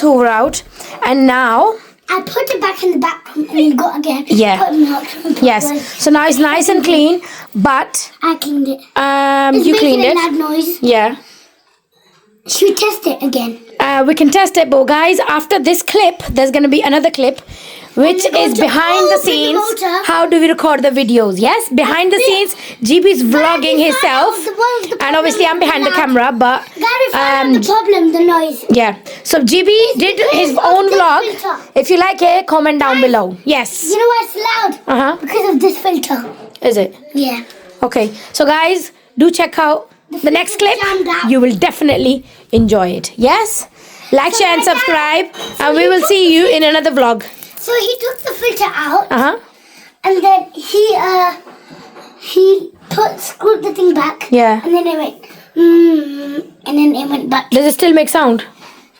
hoover out. And now... I put it back in the back room and you got again. Yeah. Put it out. Yes. So now it's nice and clean, but... I cleaned it. You cleaned it. It's making a loud noise. Yeah. Should we test it again? We can test it, but guys, after this clip, there's going to be another clip, which is behind the scenes. How do we record the videos? Yes, behind the scenes, GB's vlogging himself, and obviously I'm behind the camera, but the problem, the noise. yeah. So GB did his own vlog. If you like it, comment down below. Yes. You know why it's loud? Because of this filter. Is it? Yeah. Okay. So guys, do check out the next clip. You will definitely enjoy it. Yes. Like, share, and subscribe, and we will see you in another vlog. So he took the filter out, And then he screwed the thing back. Yeah. And then it went, and then it went back. Does it still make sound?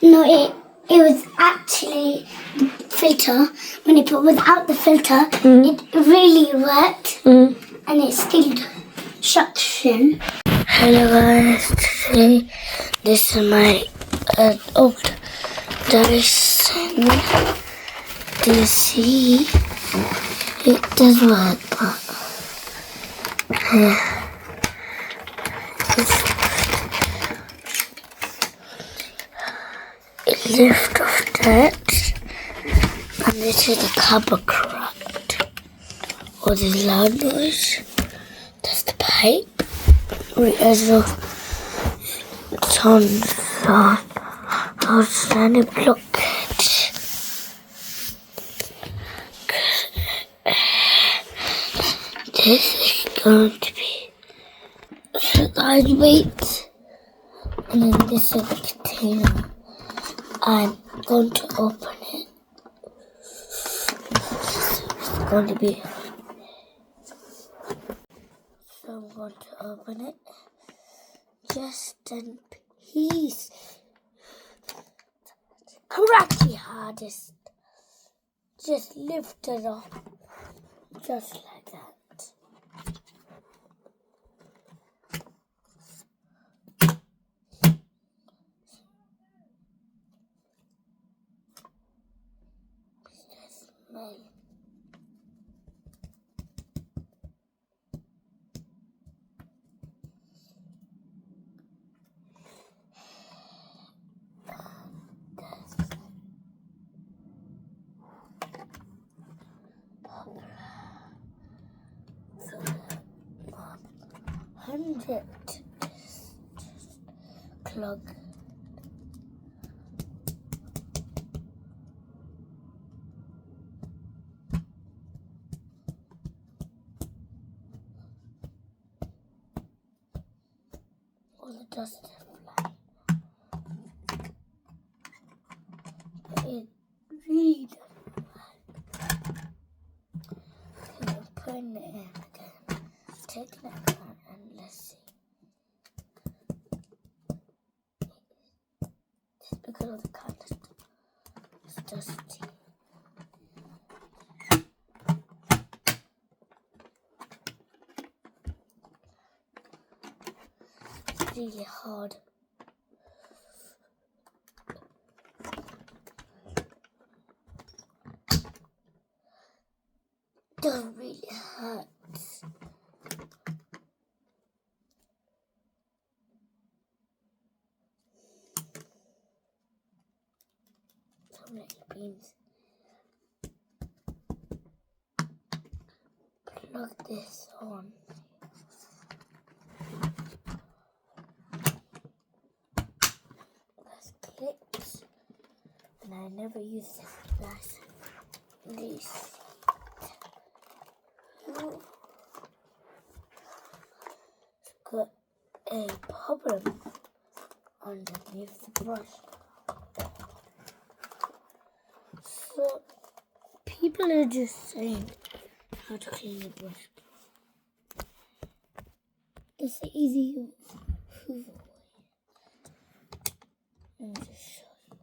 No, it was actually the filter. When he put without the filter, it really worked, and it still suction. Hello guys, today this is my old dyson. Do you see? It does work, but it lifts off that, and this is the cover cracked. Or this loud noise. That's the pipe. It's on outstanding blockage. This is going to be large weight, and then this is the container. I'm going to open it. It's going to be. So I'm going to open it. Just in peace. Cracky hardest. Just lift it up. Just like that. Just smell. Clog. All the dust fly. But it really doesn't work. So I'm putting it in again. Taking it out and let's see. Because of the color, it's dusty. It's really hard. It does really hurt. Little beans. Plug this on. That's clips, and I never use this glass. This. It's got a problem underneath the brush. So, people are just saying how to clean the brush. It's an easy hoover way. Let me just show you.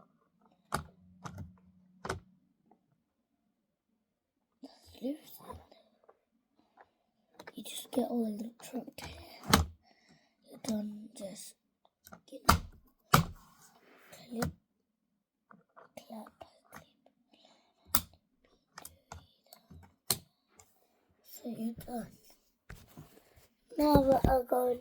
That's loose. You just get all the trapped hair. You're done. Just clip, So you're done. Now we are going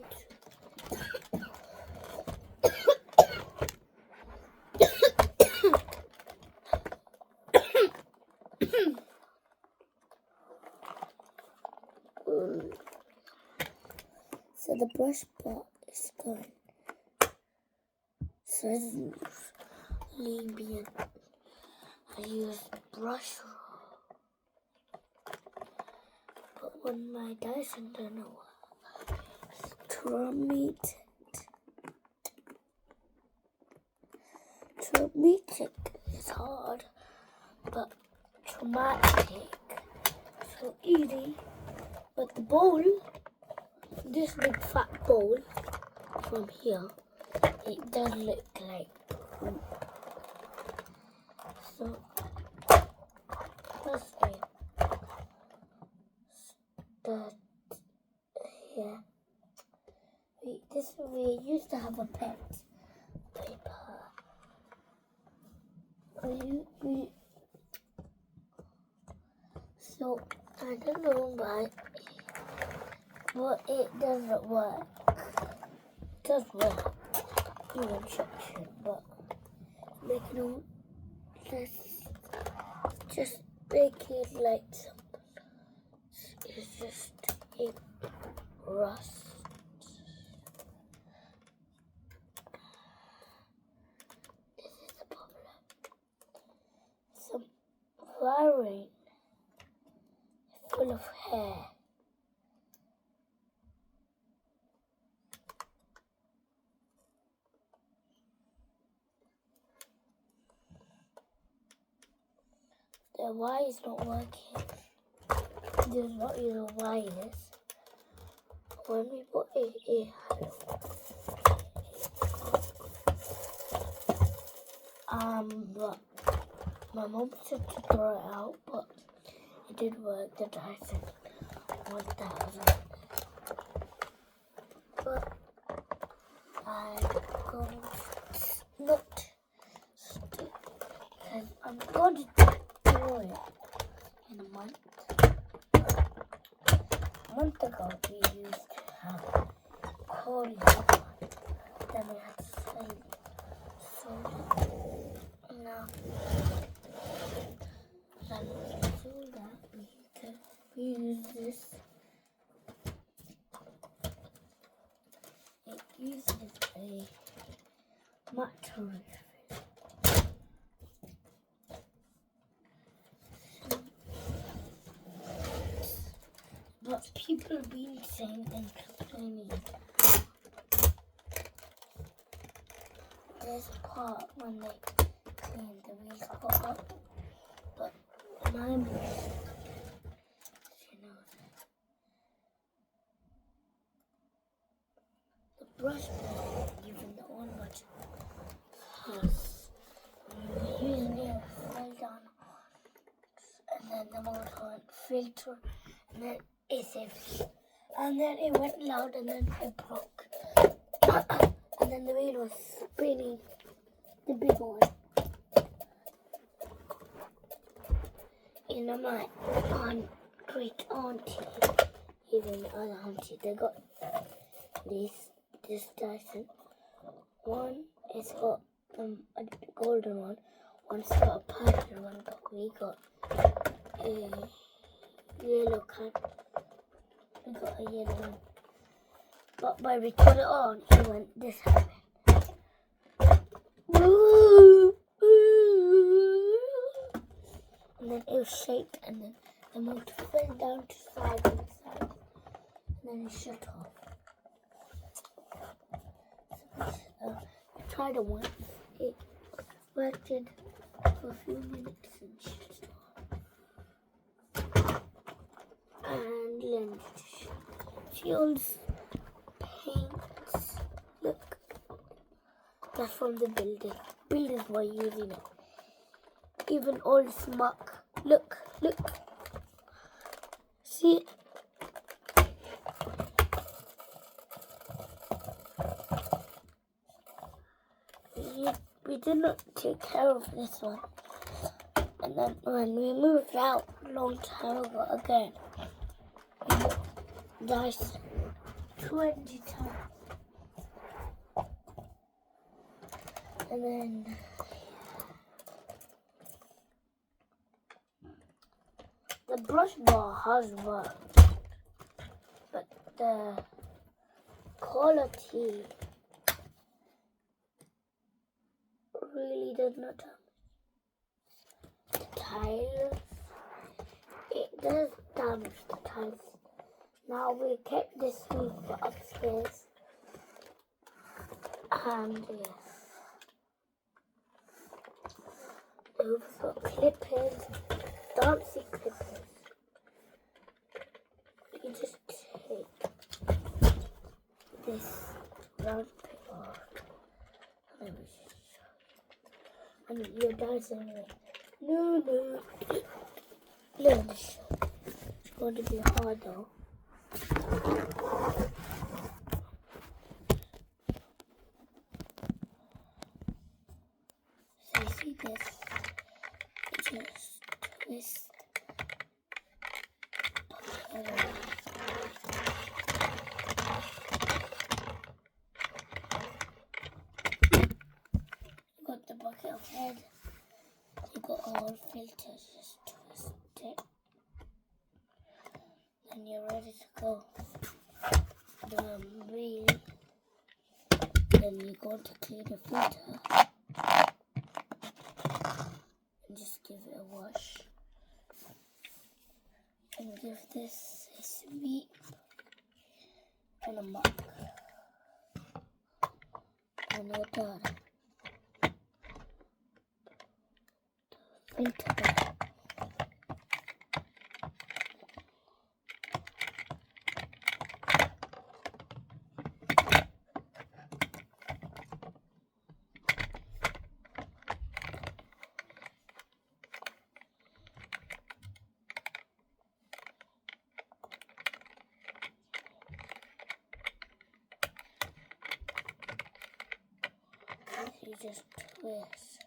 so the brush part is gone. So leave me. I use brush, but when my Dyson doesn't work, traumatic is hard, but traumatic so easy. But the bowl, this big fat bowl from here, it does look like poop. So first thing, start here. We used to have a pet paper. So I don't know why, but it doesn't work. It does work in instruction, but let's just make it like something. It's just a rust. This is the problem. Some wiring full of hair. The wire is not working. There's not even wires. When we put it in, but my mom said to throw it out, but it did work. The Dyson 1000. But I'm going to not stick, because I'm going to do it in a month. A month ago, we used to have corn, then we had to sell it. So now, so that we use this. It uses a mattress. But people have been saying and complaining. This part when they clean the wheels got up, but my mom, she knows it. The brush pen, even the old one, has using it fell down, and then the motor went filter, and then and then it went loud, and then it broke. And then the wheel was spinning, the big one. My great auntie, even the other auntie, they got this Dyson. One is got a golden one, one's got a purple one, but we got a yellow kind. We got a yellow one. But when we put it on, it went this happened. And then it was shaked, and then the motor fell down to side and side, and then it shut off. So I tried it once. It worked for a few minutes and shut off. And then fuels, paints. Look, that's from the building. Builders were using it. Even old smuck. Look. See? We did not take care of this one. And then when we moved out a long time ago again, dyson 20 times. And then the brush bar has worked, but the quality really does not damage the tiles. It does damage the tiles. Now we kept this roof upstairs, and yes, the roof's got clippers, fancy clippers. You just take this round paper and your dyson went, no, it's going to be hard though. So you see this, just twist. You got the bucket of head, you got all filters, just twist it, and you're ready to go. The wheel, then you're going to clean the filter and just give it a wash and give this a sweep and a mop, and you're done. Filter back. You just twist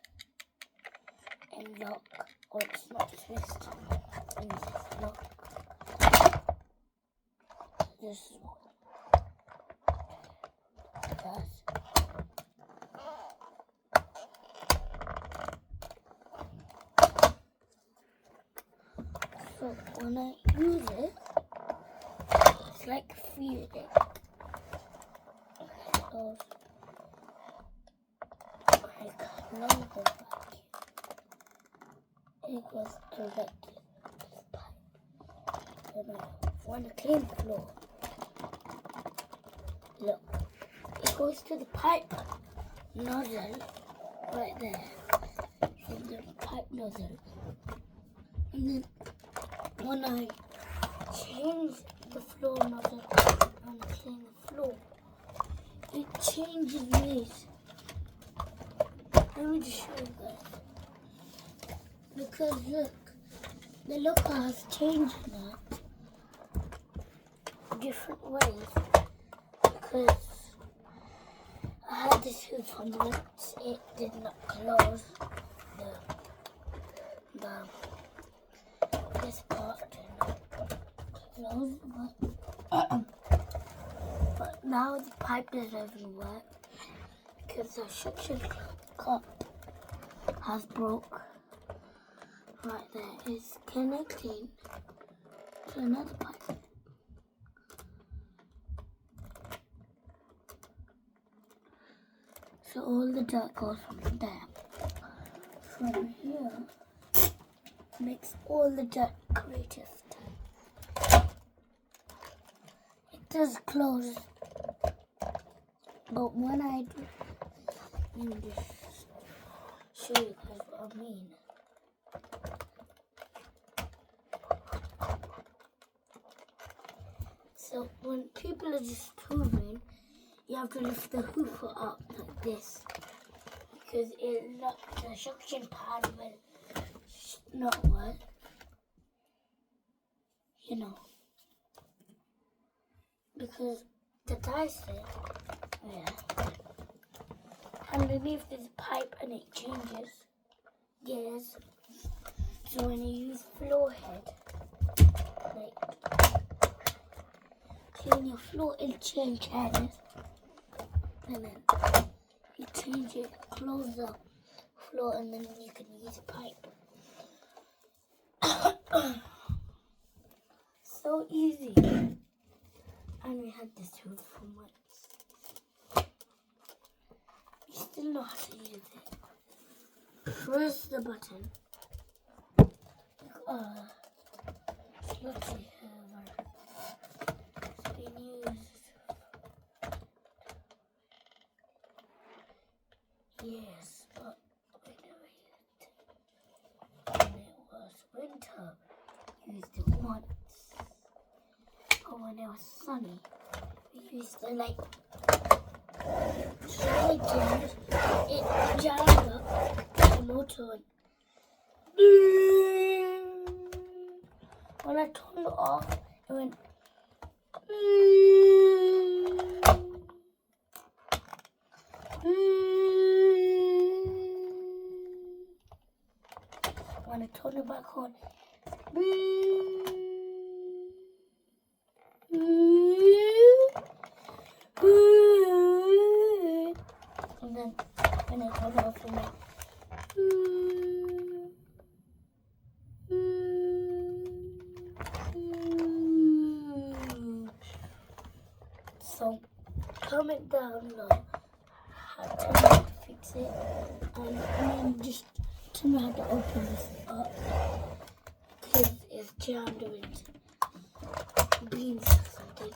and lock, or it's not twist and just lock. This is what it does. So when I use it, it's like feeling it. So long the vacuum. It goes directly to this pipe. Then I want to clean the floor. Look, it goes to the pipe nozzle right there. From the pipe nozzle. And then when I change the floor nozzle and clean the floor, it changes ways. Let me just show you guys. Because look, the locker has changed now. Different ways. Because I had this hoop on once, it did not close. This part did not close. But now the pipe doesn't even work. Because the suction cup has broke right there. It's connecting to another pipe. So all the dirt goes from there. From here makes all the dirt creative. It does close, but when I do, let me just show you guys what I mean. So when people are just hoovering, you have to lift the hoover up like this, because the suction pad will not work, you know, because the dyson, underneath this pipe and it changes gears, So when you use floor head, like clean your floor, it'll change head. And then you change it, close the floor, and then you can use a pipe. So easy. And we had this roof for months. We still know how to use it. Press the button. Let's see it's been used. Yes, but we never used it. When it was winter, we used it once. Or when it was sunny, we used to like slide it jammed up the motor went. When I turned it off, it went. When I turned it back on, and then when I turned it off, it went. So comment down below how to fix it, and then just tell me how to open this up because it's jammed with beans or something.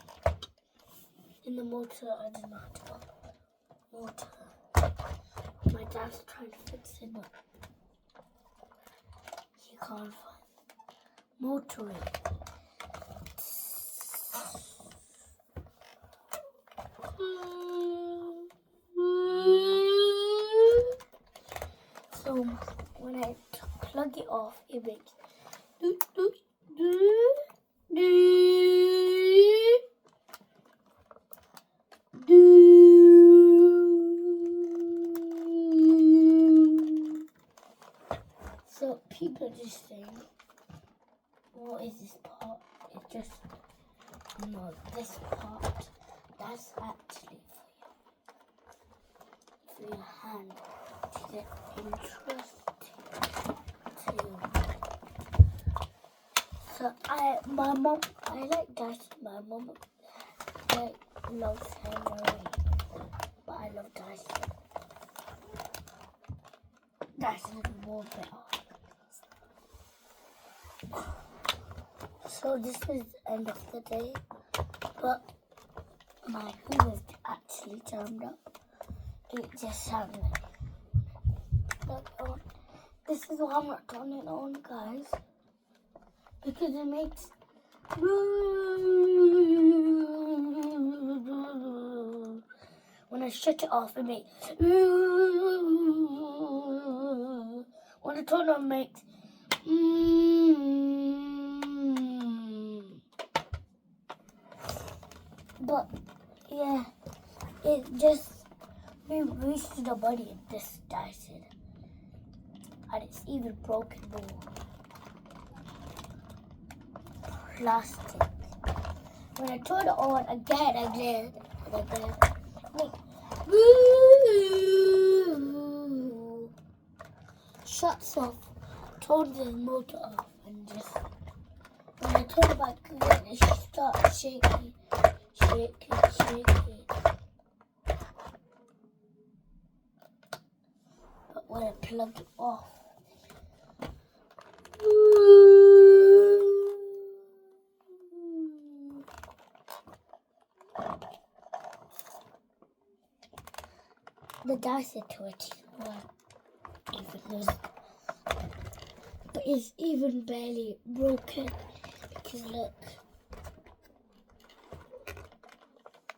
In the motor, I don't know how to open motor. My dad's trying to fix it, but he can't find motor. So when I plug it off, it makes doo doo doo doo doo. So people are just saying, what is this part? It's just, no, this part, that's actually for your hand to get interested too. So I like Dyson. My mom loves hammering, but I love Dyson. Dyson is more better. So this is the end of the day, but my hoover is actually jammed up. It just sounded like on. This is why I'm not turning it on, guys, because it makes when I shut it off, it makes when I turn it on, it makes But yeah, it just we reached the body of this Dyson, and it's even broken more. Plastic. When I turn it on again, like, shuts off, turns the motor off, and just when I turn it back again, it starts shaking. But when I plug it off, the Dyson torch even lose, but it's even barely broken because look.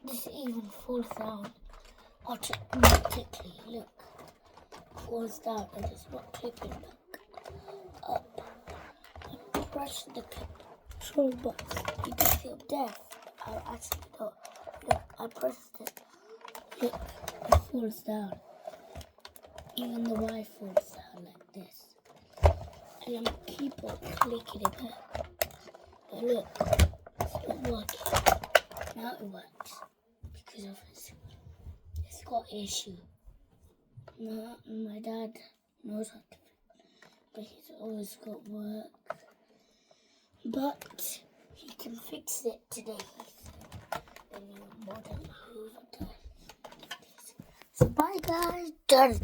This even falls down automatically. Look, falls down and it's not clipping back up. I press the control box. You can feel death. I actually don't. Look, I pressed it. Look, it falls down. Even the wire falls down like this. And I'm keep on clicking it back. But look, it's not working. Now it works. Because of this. It's got issue. No, my dad knows how to fix it. But he's always got work. But he can fix it today. The new modern Hoover does. So bye guys. Done.